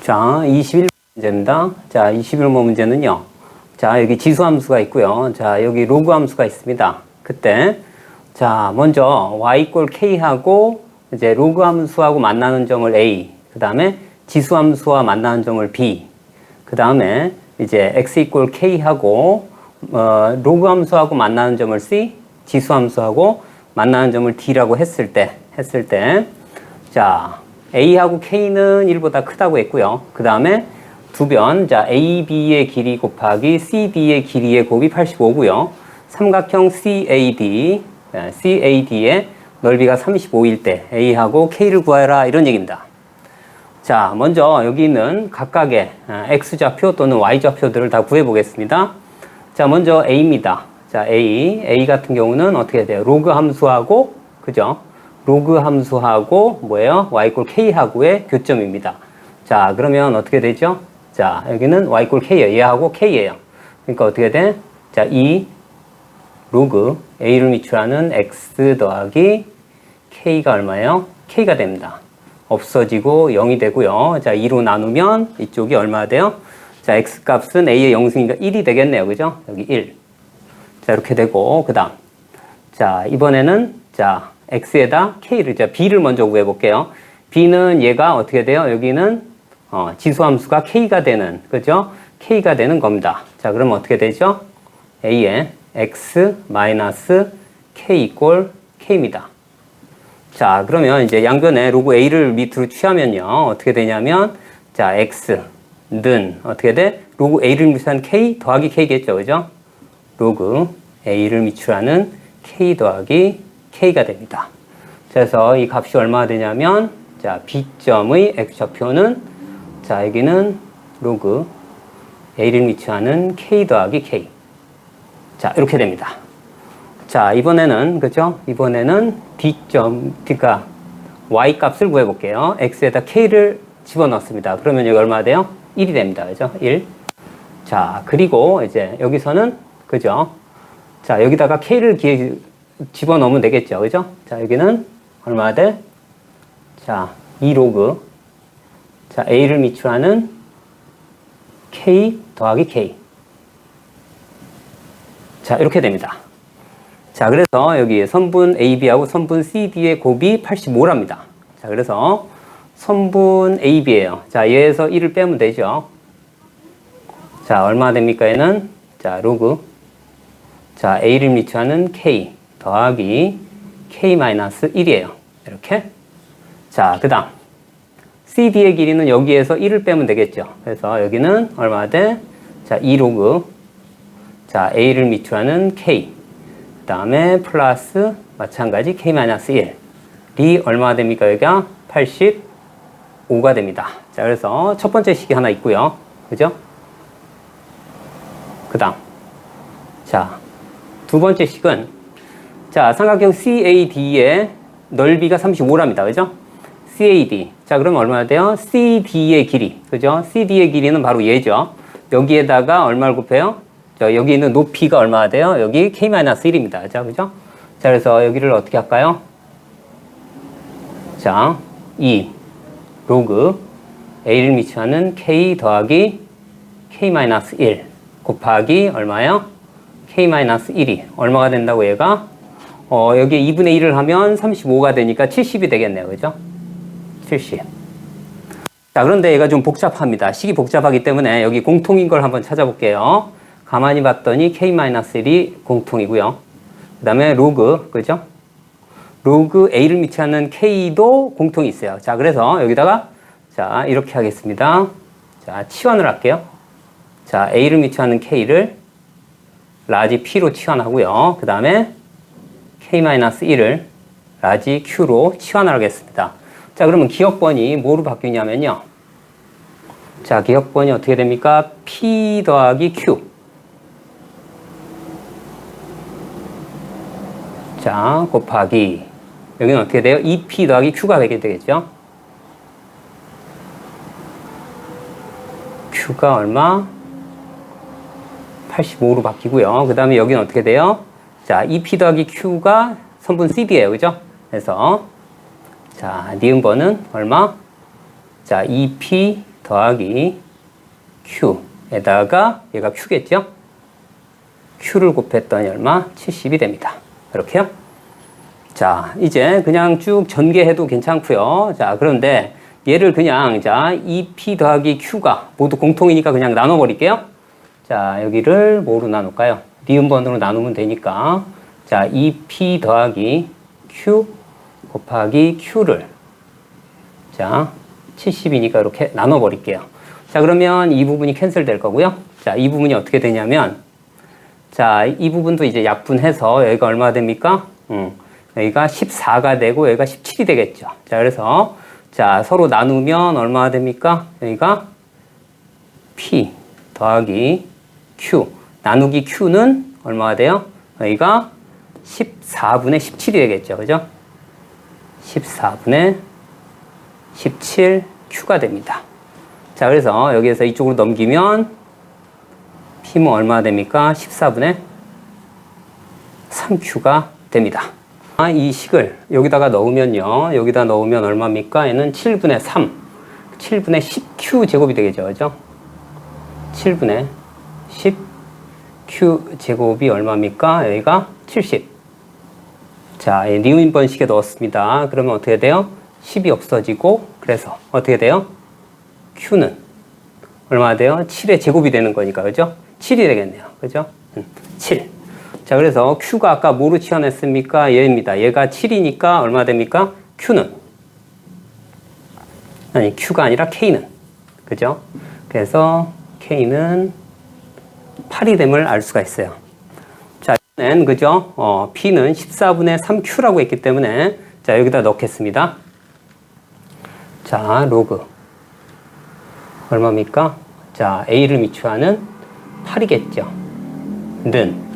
자, 21번 문제입니다. 자, 21번 문제는요. 자, 여기 지수함수가 있고요. 자, 여기 로그 함수가 있습니다. 그때, 자, 먼저 y 이꼴 k하고 이제 로그 함수하고 만나는 점을 a, 그 다음에 지수함수와 만나는 점을 b, 그 다음에 이제 x 이꼴 k하고 로그 함수하고 만나는 점을 c, 지수함수하고 만나는 점을 d라고 했을 때, 자, a하고 k는 1보다 크다고 했고요. 그 다음에 두 변, 자, AB의 길이 곱하기 CD의 길이의 곱이 85고요. 삼각형 CAD의 넓이가 35일 때 A하고 K를 구하라 이런 얘기입니다. 자, 먼저 여기 있는 각각의 X좌표 또는 Y좌표들을 다 구해보겠습니다. 자, 먼저 A입니다. 자, A 같은 경우는 어떻게 돼요? 로그 함수하고, 그죠? 로그 함수하고 뭐예요? Y 이꼴 K하고의 교점입니다. 자, 그러면 어떻게 되죠? 자, 여기는 y 이꼴 k예요. 얘하고 k예요. 그러니까 어떻게 돼? 자, 이 로그 a를 미출하는 x 더하기 k가 얼마예요? k가 됩니다. 없어지고 0이 되고요. 자, 2로 나누면 이쪽이 얼마 돼요? 자, x 값은 a의 영승이니까 1이 되겠네요. 그죠? 여기 1. 자, 이렇게 되고 그다음. 자, 이번에는 자, x에다 k를 자, b를 먼저 구해 볼게요. b는 얘가 어떻게 돼요? 여기는 지수함수가 k가 되는, 그죠? k가 되는 겁니다. 자, 그러면 어떻게 되죠? a에 x 마이너스 k 이꼴 k입니다. 자, 그러면 이제 양변에 로그 a를 밑으로 취하면요. 어떻게 되냐면, 자, x는 어떻게 돼? 로그 a를 미출하는 k 더하기 k겠죠, 그죠? 로그 a를 미출하는 k 더하기 k가 됩니다. 그래서 이 값이 얼마가 되냐면, 자, b점의 x좌표는 자, 여기는 로그 a를 미치하는 k 더하기 k. 자, 이렇게 됩니다. 자, 이번에는, 그죠? 이번에는 d점, 그러니까 y 값을 구해볼게요. x에다 k를 집어넣습니다. 그러면 여기 얼마 돼요? 1이 됩니다. 그죠? 1. 자, 그리고 이제 여기서는, 그죠? 자, 여기다가 k를 집어넣으면 되겠죠. 그죠? 자, 여기는 얼마 돼? 자, 2 로그. 자, a를 미출하는 k 더하기 k. 자, 이렇게 됩니다. 자, 그래서 여기 선분 AB하고 선분 CD의 곱이 85랍니다. 자, 그래서 선분 AB예요. 자, 얘에서 1을 빼면 되죠. 자, 얼마 됩니까? 얘는 자, 로그 자, a를 미출하는 k 더하기 k 마이너스 1이에요. 이렇게. 자, 그 다음 CD의 길이는 여기에서 1을 빼면 되겠죠. 그래서 여기는 얼마 돼? 자, 2 로그. 자, A를 미출하는 K. 그 다음에 플러스 마찬가지 K-1. 이 얼마가 됩니까? 여기가 85가 됩니다. 자, 그래서 첫 번째 식이 하나 있고요. 그죠? 그 다음. 자, 두 번째 식은 자, 삼각형 CAD의 넓이가 35랍니다. 그죠? CAD. 자, 그러면 얼마나 돼요? CD의 길이. 그죠? CD의 길이는 바로 얘죠. 여기에다가 얼마를 곱해요? 자, 여기 있는 높이가 얼마나 돼요? 여기 K-1입니다. 자, 그죠? 자, 그래서 여기를 어떻게 할까요? 자, 2 로그 A를 미치하는 K 더하기 K-1 곱하기 얼마예요? K-1이 얼마가 된다고 얘가? 여기에 2분의 1을 하면 35가 되니까 70이 되겠네요. 그죠? 70. 자, 그런데 얘가 좀 복잡합니다. 식이 복잡하기 때문에 여기 공통인 걸 한번 찾아볼게요. 가만히 봤더니 K-1이 공통이고요. 그 다음에 로그, 그죠? 로그 A를 미치하는 K도 공통이 있어요. 자, 그래서 여기다가 자, 이렇게 하겠습니다. 자, 치환을 할게요. 자, A를 미치하는 K를 라지 P로 치환하고요. 그 다음에 K-1을 라지 Q로 치환을 하겠습니다. 자, 그러면 기억번이 뭐로 바뀌냐면요. 자, 기억번이 어떻게 됩니까? P 더하기 Q. 자, 곱하기. 여기는 어떻게 돼요? 2P 더하기 Q가 되게 되겠죠? Q가 얼마? 85로 바뀌고요. 그 다음에 여기는 어떻게 돼요? 자, 2P 더하기 Q가 선분 CD예요. 그죠? 그래서 자, 니은번은 얼마? 자, 2P 더하기 Q에다가 얘가 Q겠죠? Q를 곱했더니 얼마? 70이 됩니다. 이렇게요. 자, 이제 그냥 쭉 전개해도 괜찮고요. 자, 그런데 얘를 그냥 자 2P 더하기 Q가 모두 공통이니까 그냥 나눠버릴게요. 자, 여기를 뭐로 나눌까요? 니은번으로 나누면 되니까 자 2P 더하기 Q 곱하기 Q를 자 70이니까 이렇게 나눠버릴게요. 자, 그러면 이 부분이 캔슬 될 거고요. 자, 이 부분이 어떻게 되냐면 자, 이 부분도 이제 약분해서 여기가 얼마 됩니까? 여기가 14가 되고 여기가 17이 되겠죠. 자, 그래서 자, 서로 나누면 얼마가 됩니까? 여기가 P 더하기 Q 나누기 Q는 얼마가 돼요? 여기가 14분의 17이 되겠죠. 그죠? 14분의 17Q가 됩니다. 자, 그래서 여기에서 이쪽으로 넘기면 P는 얼마가 됩니까? 14분의 3Q가 됩니다. 이 식을 여기다가 넣으면요. 여기다 넣으면 얼마입니까? 얘는 7분의 3. 7분의 10Q 제곱이 되겠죠. 그죠? 7분의 10Q 제곱이 얼마입니까? 여기가 70. 자, 니은 번식에 넣었습니다. 그러면 어떻게 돼요? 10이 없어지고, 그래서 어떻게 돼요? Q는 얼마나 돼요? 7의 제곱이 되는 거니까, 그죠? 7이 되겠네요. 그죠? 7. 자, 그래서 Q가 아까 뭐로 치환했습니까? 얘입니다. 얘가 7이니까 얼마 됩니까? Q는. 아니, Q가 아니라 K는. 그죠? 그래서 K는 8이 됨을 알 수가 있어요. 자, 이번엔, 그죠? P는 14분의 3Q라고 했기 때문에, 자, 여기다 넣겠습니다. 자, 로그. 얼마입니까? 자, A를 미추하는 8이겠죠. 는.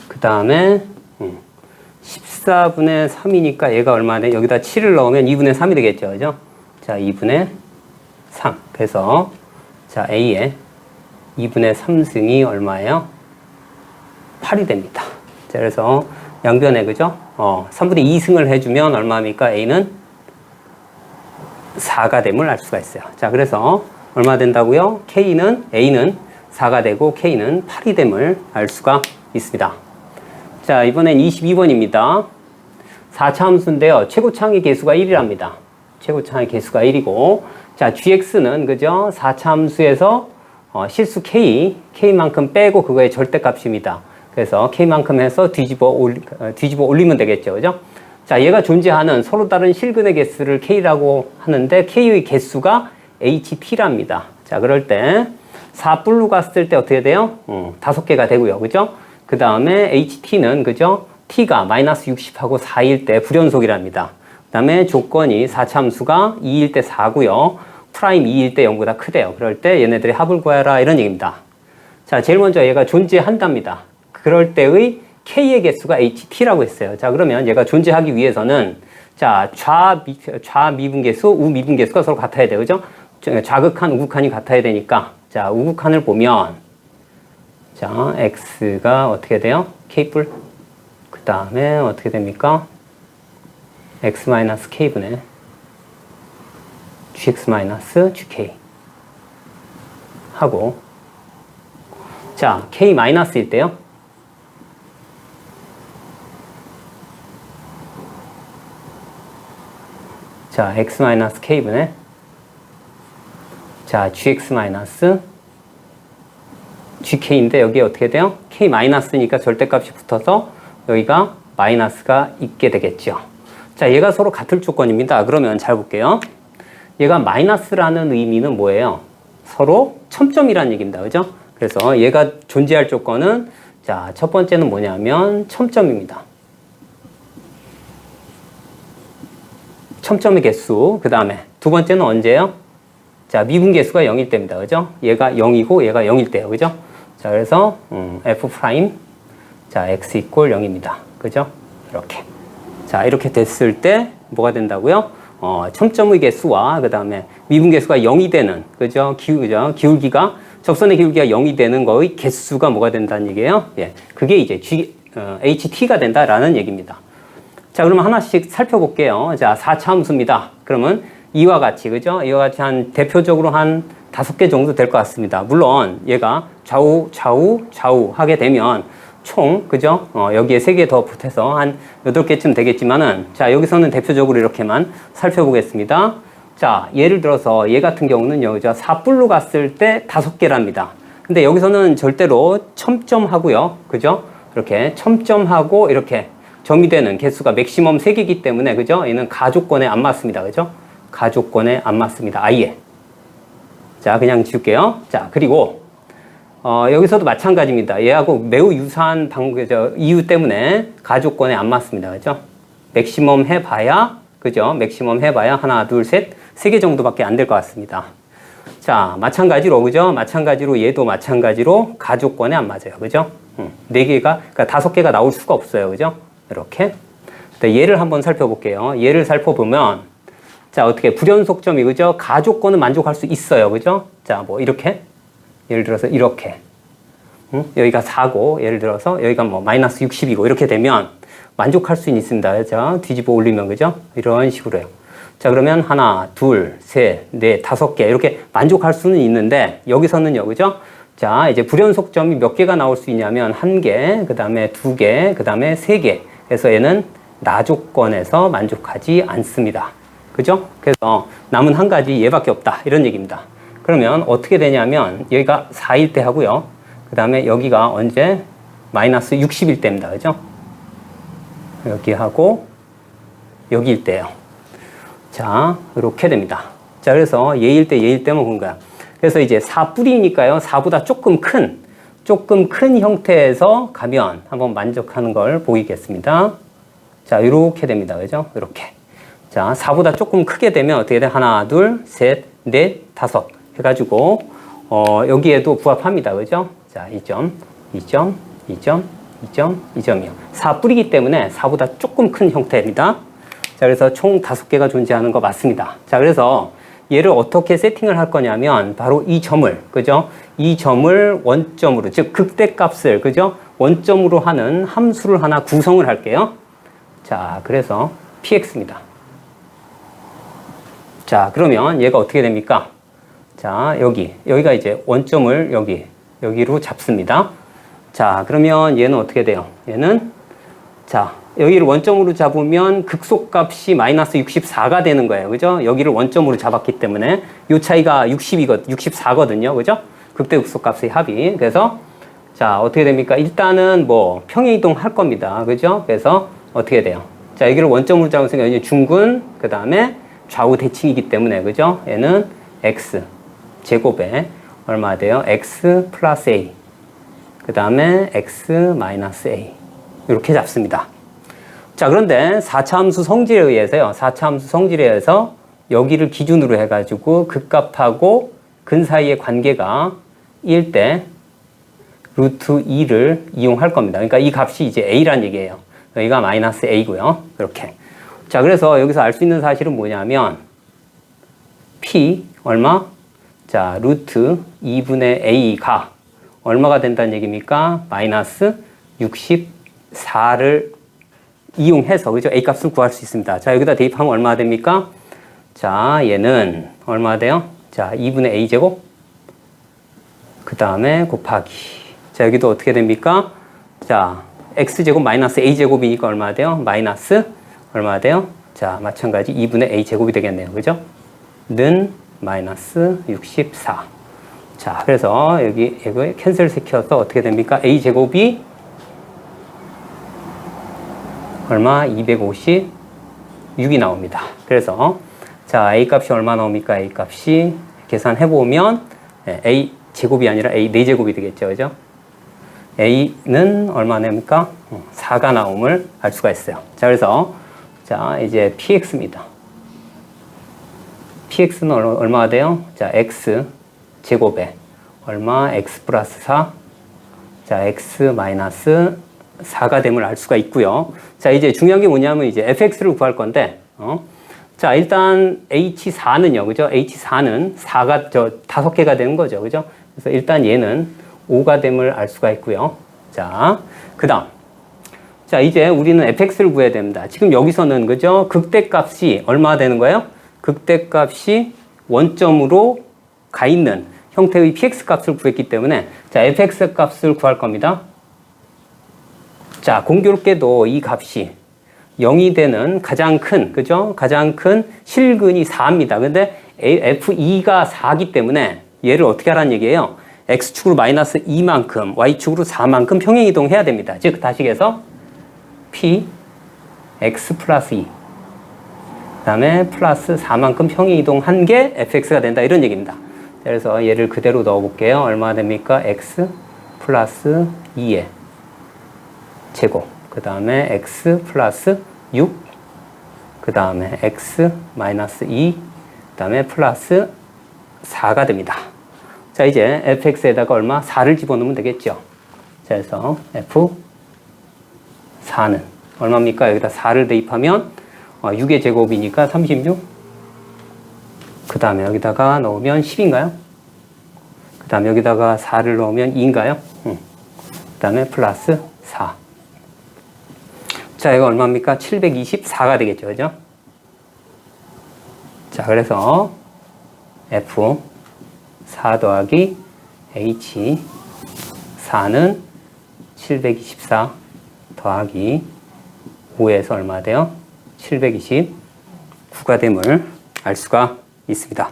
그 다음에 14분의 3이니까 얘가 얼마네? 여기다 7을 넣으면 2분의 3이 되겠죠. 그죠? 자, 2분의 3. 그래서 자, A의 2분의 3승이 얼마예요? 8이 됩니다. 자, 그래서 양변에 그죠? 3분의 2승을 해주면 얼마입니까? A는 4가 됨을 알 수가 있어요. 자, 그래서 얼마 된다고요? A는 4가 되고 K는 8이 됨을 알 수가 있습니다. 자, 이번엔 22번입니다. 4차 함수인데요. 최고차항의 개수가 1이랍니다. 최고차항의 개수가 1이고, 자, gx는, 그죠? 4차 함수에서 실수 k만큼 빼고 그거의 절대값입니다. 그래서 k만큼 해서 뒤집어 올리면 되겠죠. 그죠? 자, 얘가 존재하는 서로 다른 실근의 개수를 k라고 하는데, k의 개수가 ht랍니다. 자, 그럴 때 4뿔로 갔을 때 어떻게 돼요? 5개가 되고요. 그죠? 그 다음에 ht는, 그죠? t가 마이너스 60하고 4일 때 불연속이랍니다. 그 다음에 조건이 4차 함수가 2일 때 4고요. 프라임 2일 때 0보다 크대요. 그럴 때 얘네들의 합을 구하라 이런 얘기입니다. 자, 제일 먼저 얘가 존재한답니다. 그럴 때의 k의 개수가 ht라고 했어요. 자, 그러면 얘가 존재하기 위해서는 자, 좌미분계수, 우미분계수가 서로 같아야 돼요. 그죠? 좌극한, 우극한이 같아야 되니까 자, 우극한을 보면 자, x가 어떻게 돼요? k뿔. 그 다음에 어떻게 됩니까? x-k분의 gx-gk 하고 자, k-일 때요. 자, x-k분의 자, gx-gk인데 여기 어떻게 돼요? k-니까 절대값이 붙어서 여기가 마이너스가 있게 되겠죠. 자, 얘가 서로 같을 조건입니다. 그러면 잘 볼게요. 얘가 마이너스라는 의미는 뭐예요? 서로 첨점이라는 얘기입니다. 그죠? 그래서 얘가 존재할 조건은 자, 첫 번째는 뭐냐면 첨점입니다. 첨점의 개수. 그 다음에 두 번째는 언제예요? 자, 미분계수가 0일 때입니다. 그죠? 얘가 0이고 얘가 0일 때예요. 그죠? 자, 그래서 f 프라임 자, x 이퀄 0입니다. 그죠? 이렇게. 자, 이렇게 됐을 때 뭐가 된다고요? 첨점의 개수와 그 다음에 미분계수가 0이 되는 그죠? 기울기가 접선의 기울기가 0이 되는 거의 개수가 뭐가 된다는 얘기예요? 예. 그게 이제 ht가 된다라는 얘기입니다. 자, 그러면 하나씩 살펴볼게요. 자, 4차 함수입니다. 그러면 이와 같이, 그죠? 이와 같이 대표적으로 한 5개 정도 될 것 같습니다. 물론 얘가 좌우 하게 되면 총, 그죠? 여기에 3개 더 붙어서 한 8개쯤 되겠지만은, 자, 여기서는 대표적으로 이렇게만 살펴보겠습니다. 자, 예를 들어서 얘 같은 경우는요, 그죠? 4뿔로 갔을 때 5개랍니다. 근데 여기서는 절대로 첨점하고요, 그죠? 이렇게 첨점하고 이렇게 점이 되는 개수가 맥시멈 3개이기 때문에, 그죠? 얘는 가족권에 안 맞습니다. 그죠? 가족권에 안 맞습니다. 아예. 자, 그냥 지울게요. 자, 그리고, 여기서도 마찬가지입니다. 얘하고 매우 유사한 이유 때문에 가족권에 안 맞습니다. 그죠? 맥시멈 해봐야, 그죠? 맥시멈 해봐야 하나, 둘, 셋, 3개 정도밖에 안 될 것 같습니다. 자, 마찬가지로, 그죠? 마찬가지로 얘도 마찬가지로 가족권에 안 맞아요. 그죠? 4개가, 그러니까 5개가 나올 수가 없어요. 그죠? 이렇게. 얘를 한번 살펴볼게요. 얘를 살펴보면, 자, 어떻게, 불연속점이, 그죠? 가족권은 만족할 수 있어요. 그죠? 자, 뭐, 이렇게. 예를 들어서, 이렇게. 여기가 4고, 예를 들어서, 여기가 뭐, 마이너스 60이고, 이렇게 되면 만족할 수는 있습니다. 자, 뒤집어 올리면, 그죠? 이런 식으로요. 자, 그러면 하나, 둘, 셋, 넷, 5개. 이렇게 만족할 수는 있는데, 여기서는요, 그죠? 자, 이제 불연속점이 몇 개가 나올 수 있냐면, 1개, 그 다음에 2개, 그 다음에 3개. 그래서 얘는 나조건에서 만족하지 않습니다. 그죠? 그래서 남은 한 가지 얘밖에 없다. 이런 얘기입니다. 그러면 어떻게 되냐면 여기가 4일 때 하고요. 그 다음에 여기가 언제? 마이너스 60일 때입니다. 그죠? 여기 하고 여기일 때예요. 자, 이렇게 됩니다. 자, 그래서 얘일 때만 본 거야. 그래서 이제 4뿔이니까요. 4보다 조금 큰 형태에서 가면 한번 만족하는 걸 보이겠습니다. 자, 이렇게 됩니다. 그죠? 이렇게. 자, 4보다 조금 크게 되면 어떻게 돼? 하나, 둘, 셋, 넷, 5 해가지고, 여기에도 부합합니다. 그죠? 자, 2점, 2점, 2점, 2점, 2점이요. 4뿔이기 때문에 4보다 조금 큰 형태입니다. 자, 그래서 총 5개가 존재하는 거 맞습니다. 자, 그래서 얘를 어떻게 세팅을 할 거냐면, 바로 이 점을, 그죠? 이 점을 원점으로, 즉, 극대값을, 그죠? 원점으로 하는 함수를 하나 구성을 할게요. 자, 그래서 px입니다. 자, 그러면 얘가 어떻게 됩니까? 자, 여기가 이제 원점을 여기로 잡습니다. 자, 그러면 얘는 어떻게 돼요? 얘는, 자, 여기를 원점으로 잡으면 극소값이 마이너스 64가 되는 거예요. 그죠? 여기를 원점으로 잡았기 때문에 이 차이가 64거든요. 그죠? 극대 극소값의 합이. 그래서, 자, 어떻게 됩니까? 일단은 뭐 평행이동 할 겁니다. 그죠? 그래서 어떻게 돼요? 자, 여기를 원점으로 잡았으니까 이제 중근, 그 다음에 좌우 대칭이기 때문에, 그죠? 얘는 x 제곱에 얼마 돼요? x 플러스 a. 그 다음에 x 마이너스 a. 이렇게 잡습니다. 자, 그런데 4차 함수 성질에 의해서요. 4차 함수 성질에 의해서 여기를 기준으로 해가지고 극값하고 근 사이의 관계가 1 대 루트 2를 이용할 겁니다. 그러니까 이 값이 이제 a란 얘기예요. 여기가 마이너스 a고요. 이렇게. 자, 그래서 여기서 알 수 있는 사실은 뭐냐면 p 얼마? 자, 루트 2분의 a가 얼마가 된다는 얘기입니까? 마이너스 64를 이용해서, 그죠? a 값을 구할 수 있습니다. 자, 여기다 대입하면 얼마 됩니까? 자, 얘는 얼마 돼요? 자, 2분의 a 제곱. 그 다음에 곱하기. 자, 여기도 어떻게 됩니까? 자, x 제곱 마이너스 a 제곱이니까 얼마 돼요? 마이너스 얼마 돼요? 자, 마찬가지 2분의 a 제곱이 되겠네요. 그죠? 는 마이너스 64. 자, 그래서 여기 캔슬 시켜서 어떻게 됩니까? a 제곱이 얼마? 256이 나옵니다. 그래서 자, a 값이 얼마 나옵니까? a 값이 계산해보면 a 제곱이 아니라 a 4제곱이 되겠죠. 그죠? a는 얼마 냅니까? 4가 나옴을 알 수가 있어요. 자, 그래서 자, 이제 px입니다. px는 얼마가 돼요? 자, x 제곱에 얼마? x 플러스 4. 자, x 마이너스 4가 됨을 알 수가 있고요. 자, 이제 중요한 게 뭐냐면 이제 fx를 구할 건데, 자, 일단 h4는요, 그죠? h4는 5개가 되는 거죠, 그죠? 그래서 일단 얘는 5가 됨을 알 수가 있고요. 자, 그 다음. 자, 이제 우리는 fx를 구해야 됩니다. 지금 여기서는, 그죠? 극대값이 얼마 되는 거예요? 극대값이 원점으로 가 있는 형태의 px 값을 구했기 때문에 자, fx 값을 구할 겁니다. 자, 공교롭게도 이 값이 0이 되는 가장 큰, 그죠? 가장 큰 실근이 4입니다. 근데 f2가 4이기 때문에 얘를 어떻게 하라는 얘기예요? x축으로 마이너스 2만큼, y축으로 4만큼 평행이동해야 됩니다. 즉, 다시해서 p x 플러스 2 그 다음에 플러스 4만큼 평행이동한 게 fx가 된다. 이런 얘기입니다. 그래서 얘를 그대로 넣어볼게요. 얼마나 됩니까? x 플러스 2의 제곱, 그 다음에 x 플러스 6, 그 다음에 x 마이너스 2, 그 다음에 플러스 4가 됩니다. 자, 이제 fx에다가 얼마? 4를 집어넣으면 되겠죠. 자, 그래서 f4는 얼마입니까? 여기다 4를 대입하면 6의 제곱이니까 36. 그 다음에 여기다가 넣으면 10인가요? 그 다음에 여기다가 4를 넣으면 2인가요? 그 다음에 플러스 4. 자, 이거 얼마입니까? 724가 되겠죠. 그죠? 자, 그래서 F4 더하기 H4는 724 더하기 5에서 얼마 돼요? 729가 됨을 알 수가 있습니다.